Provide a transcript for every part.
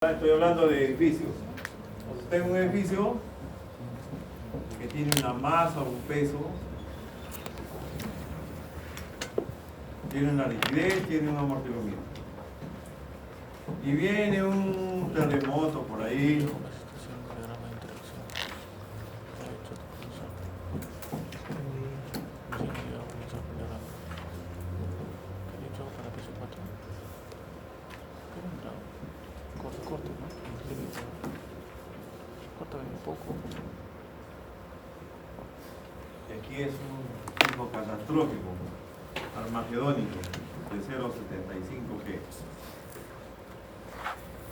Estoy hablando de edificios. Entonces tengo un edificio que tiene una masa, un peso, tiene una rigidez, tiene un amortiguamiento. Y viene un terremoto por ahí. Y aquí es un tipo catastrófico, armagedónico, de 0,75 G.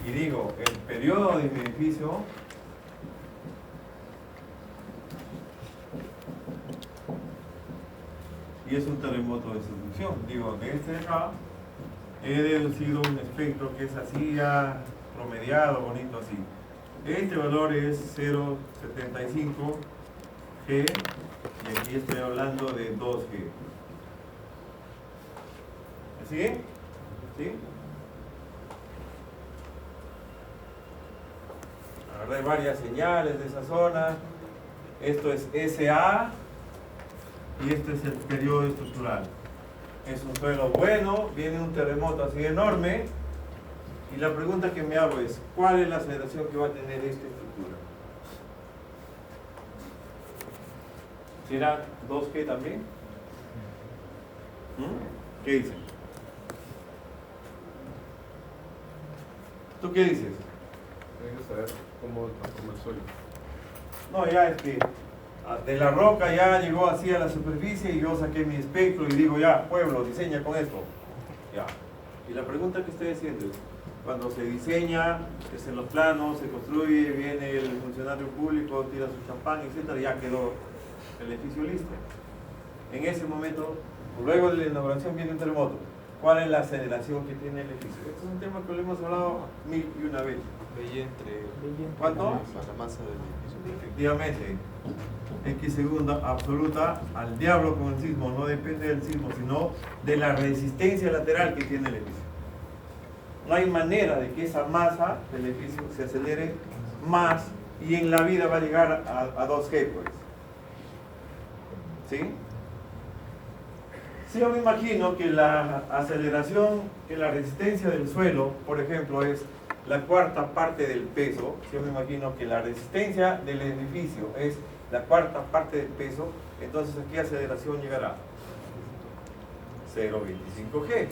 Y digo, el periodo de mi edificio y es un terremoto de subducción. Digo, de este de acá he deducido un espectro que es así ya promediado, bonito así. Este valor es 0,75 G y aquí estoy hablando de 2 G. ¿Así? ¿Sí? Agarré varias señales de esa zona. Esto es SA y este es el periodo estructural. Es un suelo bueno, viene un terremoto así enorme y la pregunta que me hago es, ¿cuál es la aceleración que va a tener esta estructura? ¿Será 2G también? ¿Qué dicen? ¿Tú qué dices? Hay que saber cómo transforma el suelo. No, ya es que de la roca ya llegó así a la superficie y yo saqué mi espectro y digo, ya, pueblo, diseña con esto. Ya. Y la pregunta que estoy haciendo es, cuando se diseña, es en los planos, se construye, viene el funcionario público, tira su champán, etcétera, ya quedó el edificio listo. En ese momento, luego de la inauguración viene un terremoto. ¿Cuál es la aceleración que tiene el edificio? Este es un tema que lo hemos hablado 1001 veces. ¿Cuánto? La masa del edificio. Efectivamente, X segunda absoluta al diablo con el sismo. No depende del sismo, sino de la resistencia lateral que tiene el edificio. No hay manera de que esa masa del edificio se acelere más y en la vida va a llegar a 2G, pues. ¿Sí? Si yo me imagino que la aceleración, que la resistencia del suelo, por ejemplo, es la cuarta parte del peso, si yo me imagino que la resistencia del edificio es la cuarta parte del peso, entonces ¿a qué aceleración llegará? 0,25G,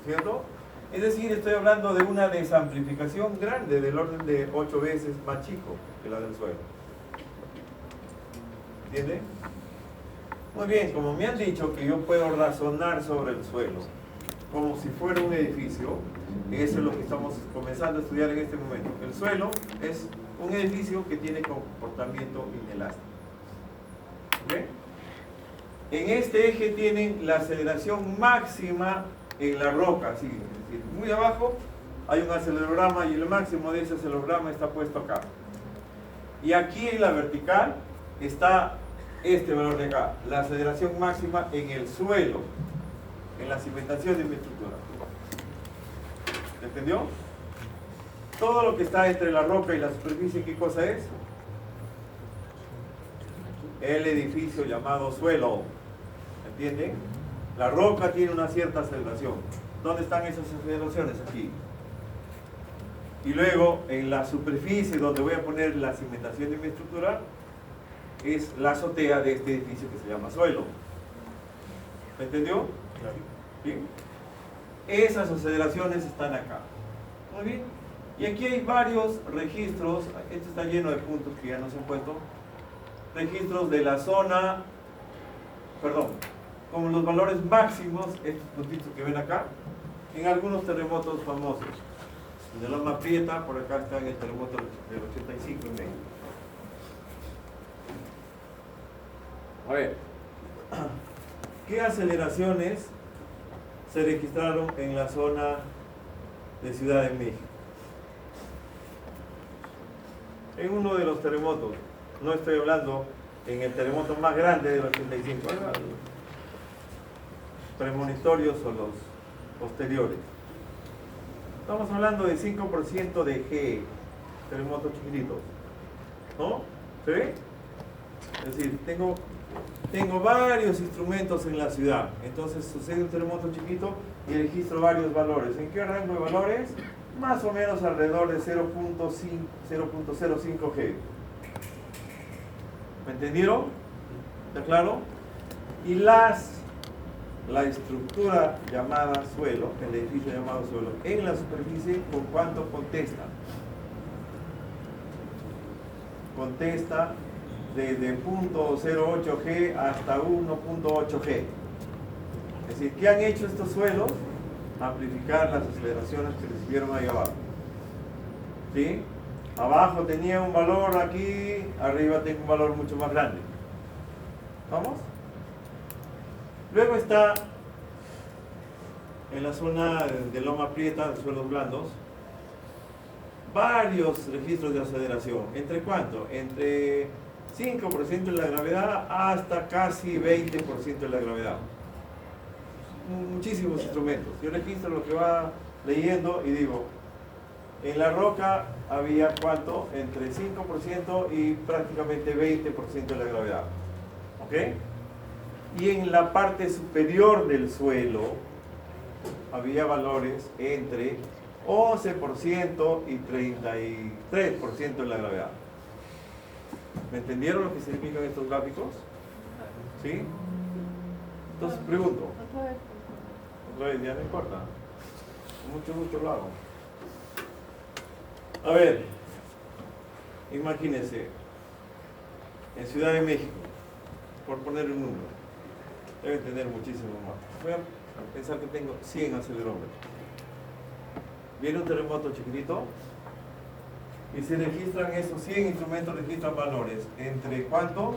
¿cierto? Es decir, estoy hablando de una desamplificación grande, del orden de 8 veces más chico que la del suelo. ¿Entiende? Muy bien, como me han dicho que yo puedo razonar sobre el suelo como si fuera un edificio, eso es lo que estamos comenzando a estudiar en este momento. El suelo es un edificio que tiene comportamiento inelástico. ¿Okay? En este eje tienen la aceleración máxima en la roca, así, es decir, muy abajo hay un acelerograma y el máximo de ese acelerograma está puesto acá. Y aquí en la vertical está este valor de acá, la aceleración máxima en el suelo, en la cimentación de mi estructura. ¿Entendió? Todo lo que está entre la roca y la superficie, ¿qué cosa es? El edificio llamado suelo. ¿Entienden? La roca tiene una cierta aceleración. ¿Dónde están esas aceleraciones? Aquí. Y luego, en la superficie donde voy a poner la cimentación de mi estructura, es la azotea de este edificio que se llama suelo. ¿Me entendió? ¿Sí? Esas aceleraciones están acá. Muy bien. Y aquí hay varios registros. Esto está lleno de puntos que ya no se han puesto. Registros de la zona, perdón, como los valores máximos, estos puntitos que ven acá, en algunos terremotos famosos. El de Loma Prieta, por acá está en el terremoto del 85 en México. A ver, ¿qué aceleraciones se registraron en la zona de Ciudad de México? En uno de los terremotos, no estoy hablando en el terremoto más grande del 85, premonitorios o los posteriores. Estamos hablando de 5% de G, terremotos chiquititos, ¿no? ¿Se ve? Es decir, tengo varios instrumentos en la ciudad, entonces sucede un terremoto chiquito y registro varios valores. ¿En qué rango de valores? Más o menos alrededor de 0.05 G. ¿Me entendieron? ¿Está claro? Y la estructura llamada suelo, el edificio llamado suelo, en la superficie, ¿con cuánto contesta? Contesta desde 0.08 G hasta 1.8 G. Es decir, ¿qué han hecho estos suelos? Amplificar las aceleraciones que recibieron ahí abajo. ¿Sí? Abajo tenía un valor aquí, arriba tengo un valor mucho más grande. ¿Vamos? Luego está en la zona de loma prieta, de suelos blandos, varios registros de aceleración. ¿Entre cuánto? Entre 5% de la gravedad hasta casi 20% de la gravedad. Muchísimos instrumentos. Yo registro lo que va leyendo y digo, en la roca había ¿cuánto? Entre 5% y prácticamente 20% de la gravedad. ¿Ok? Y en la parte superior del suelo había valores entre 11% y 33% de la gravedad. ¿Me entendieron lo que significan estos gráficos? ¿Sí? Entonces pregunto. Otra vez, ya no importa. Con mucho gusto lo hago. A ver, imagínense, en Ciudad de México, por poner un número, deben tener muchísimo más. Voy a pensar que tengo 100 acelerómetros. Viene un terremoto chiquitito y se registran esos 100 instrumentos, registran valores entre ¿cuánto?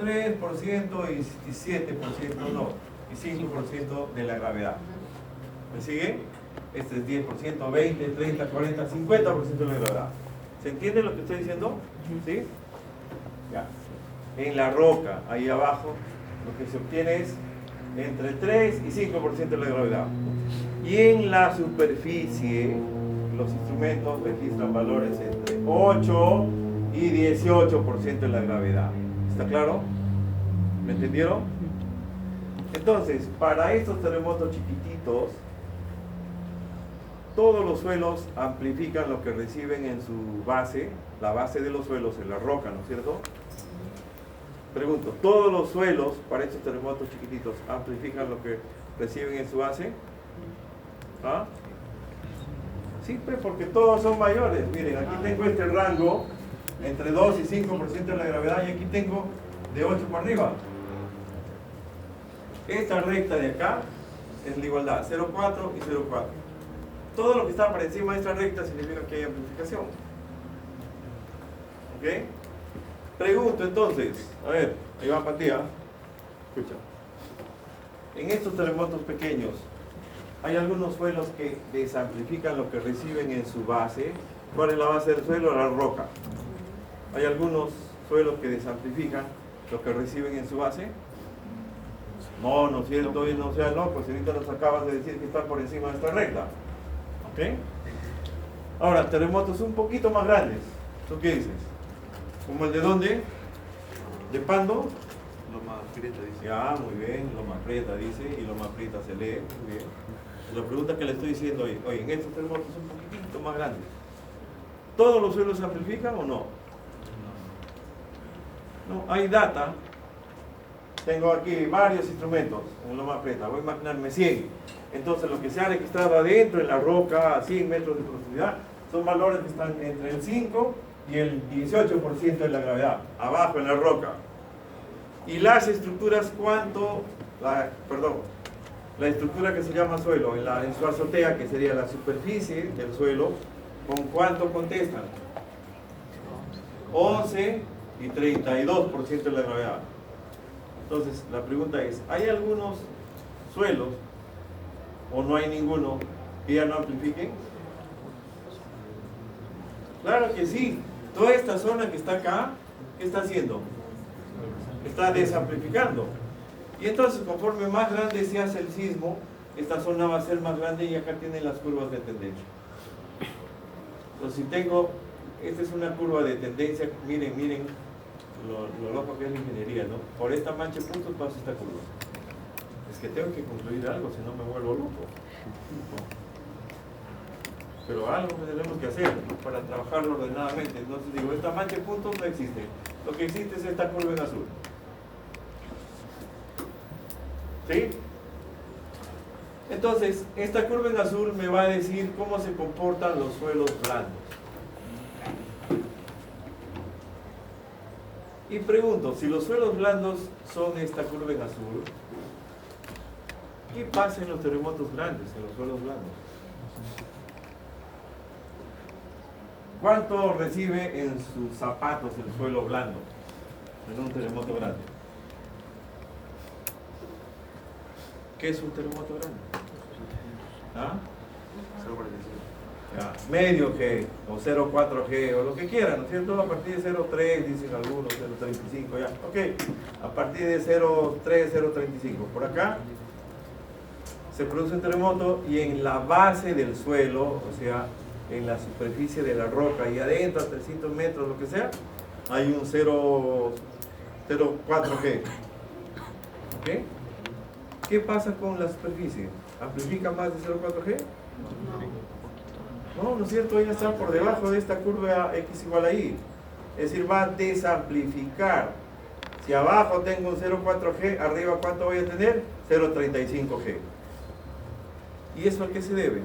3% y 7%, no, y 5% de la gravedad. ¿Me sigue? Este es 10%, 20, 30, 40, 50% de la gravedad. ¿Se entiende lo que estoy diciendo? ¿Sí? Ya. En la roca, ahí abajo, lo que se obtiene es entre 3 y 5% de la gravedad. Y en la superficie, los instrumentos registran valores entre 8 y 18% de la gravedad. ¿Está claro? ¿Me entendieron? Entonces, para estos terremotos chiquititos, todos los suelos amplifican lo que reciben en su base. La base de los suelos es la roca, ¿no es cierto? Pregunto, ¿todos los suelos para estos terremotos chiquititos amplifican lo que reciben en su base? ¿Ah? Sí, pues porque todos son mayores. Miren, aquí tengo este rango entre 2 y 5% de la gravedad y aquí tengo de 8 para arriba. Esta recta de acá es la igualdad, 0,4 y 0,4. Todo lo que está por encima de esta recta significa que hay amplificación. ¿Ok? Pregunto entonces, a ver, ahí va Patía. Escucha. En estos terremotos pequeños, hay algunos suelos que desamplifican lo que reciben en su base. ¿Cuál es la base del suelo? La roca. Hay algunos suelos que desamplifican lo que reciben en su base. No, no es cierto, no sea loco, si ahorita nos acabas de decir que están por encima de esta recta. ¿Ok? Ahora, terremotos un poquito más grandes. ¿Tú qué dices? ¿Como el de dónde? ¿De Pando? Loma Prieta dice. Ya, muy bien, Loma Prieta dice, y Loma Prieta se lee, muy bien. La pregunta que le estoy diciendo hoy, oye, en estos terremotos un poquitito más grandes, ¿todos los suelos se amplifican o no? No, hay data. Tengo aquí varios instrumentos en Loma Prieta, voy a imaginarme 100. Entonces lo que se ha registrado adentro en la roca a 100 metros de profundidad son valores que están entre el 5 y el 18% de la gravedad, abajo en la roca. Y las estructuras, la estructura que se llama suelo, en su azotea, que sería la superficie del suelo, ¿con cuánto contestan? 11 y 32% de la gravedad. Entonces, la pregunta es, ¿hay algunos suelos, o no hay ninguno, que ya no amplifiquen? Claro que sí. Toda esta zona que está acá, ¿qué está haciendo? Está desamplificando. Y entonces, conforme más grande se hace el sismo, esta zona va a ser más grande y acá tienen las curvas de tendencia. Entonces, si tengo, esta es una curva de tendencia, miren lo loco que es la ingeniería, ¿no? Por esta mancha de puntos paso esta curva. Es que tengo que concluir algo, si no me vuelvo loco. Pero algo tenemos que hacer para trabajarlo ordenadamente. Entonces digo, esta mancha de puntos no existe. Lo que existe es esta curva en azul. ¿Sí? Entonces, esta curva en azul me va a decir cómo se comportan los suelos blandos. Y pregunto, si los suelos blandos son esta curva en azul, ¿qué pasa en los terremotos grandes, en los suelos blandos? ¿Cuánto recibe en sus zapatos el suelo blando en un terremoto grande? ¿Qué es un terremoto grande? ¿Ah? 0.45. Ya, medio G o 0.4G o lo que quieran, ¿no es cierto? A partir de 0.3 dicen algunos, 0.35 ya. Ok, a partir de 0.3, 0.35. Por acá se produce un terremoto y en la base del suelo, o sea, en la superficie de la roca y adentro a 300 metros, lo que sea, hay un 0.4G. ¿Ok? ¿Qué pasa con la superficie? ¿Amplifica más de 0.4G? No, ¿no es cierto? Ella está por debajo de esta curva X igual a Y. Es decir, va a desamplificar. Si abajo tengo un 0.4G, arriba ¿cuánto voy a tener? 0.35G. ¿Y eso a qué se debe?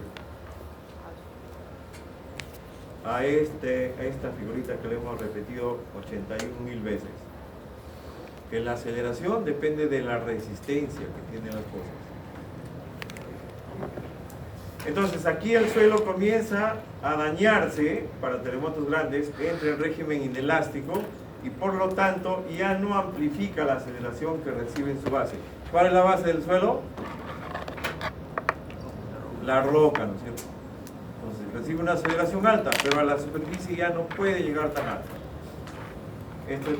A esta figurita que le hemos repetido 81.000 veces. Que la aceleración depende de la resistencia que tienen las cosas. Entonces aquí el suelo comienza a dañarse para terremotos grandes, entra en régimen inelástico y por lo tanto ya no amplifica la aceleración que recibe en su base. ¿Cuál es la base del suelo? La roca, ¿no es cierto? Entonces recibe una aceleración alta, pero a la superficie ya no puede llegar tan alto. Esto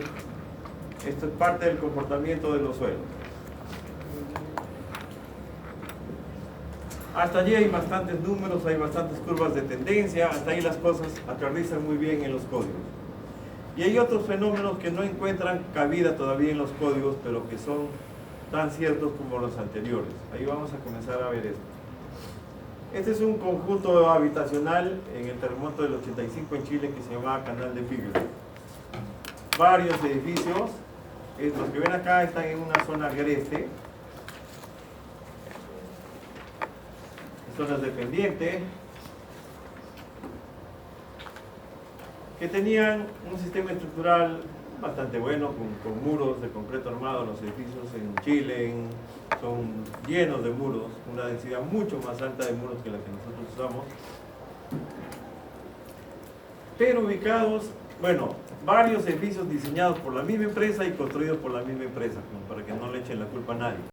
es parte del comportamiento de los suelos. Hasta allí hay bastantes números, hay bastantes curvas de tendencia, hasta ahí las cosas aterrizan muy bien en los códigos. Y hay otros fenómenos que no encuentran cabida todavía en los códigos, pero que son tan ciertos como los anteriores. Ahí vamos a comenzar a ver esto. Este es un conjunto habitacional en el terremoto del 85 en Chile que se llamaba Canal de Figueres. Varios edificios, estos que ven acá están en una zona agreste, zonas dependientes, que tenían un sistema estructural bastante bueno, con muros de concreto armado. Los edificios en Chile son llenos de muros, una densidad mucho más alta de muros que la que nosotros usamos, pero ubicados, bueno, varios edificios diseñados por la misma empresa y construidos por la misma empresa, como para que no le echen la culpa a nadie.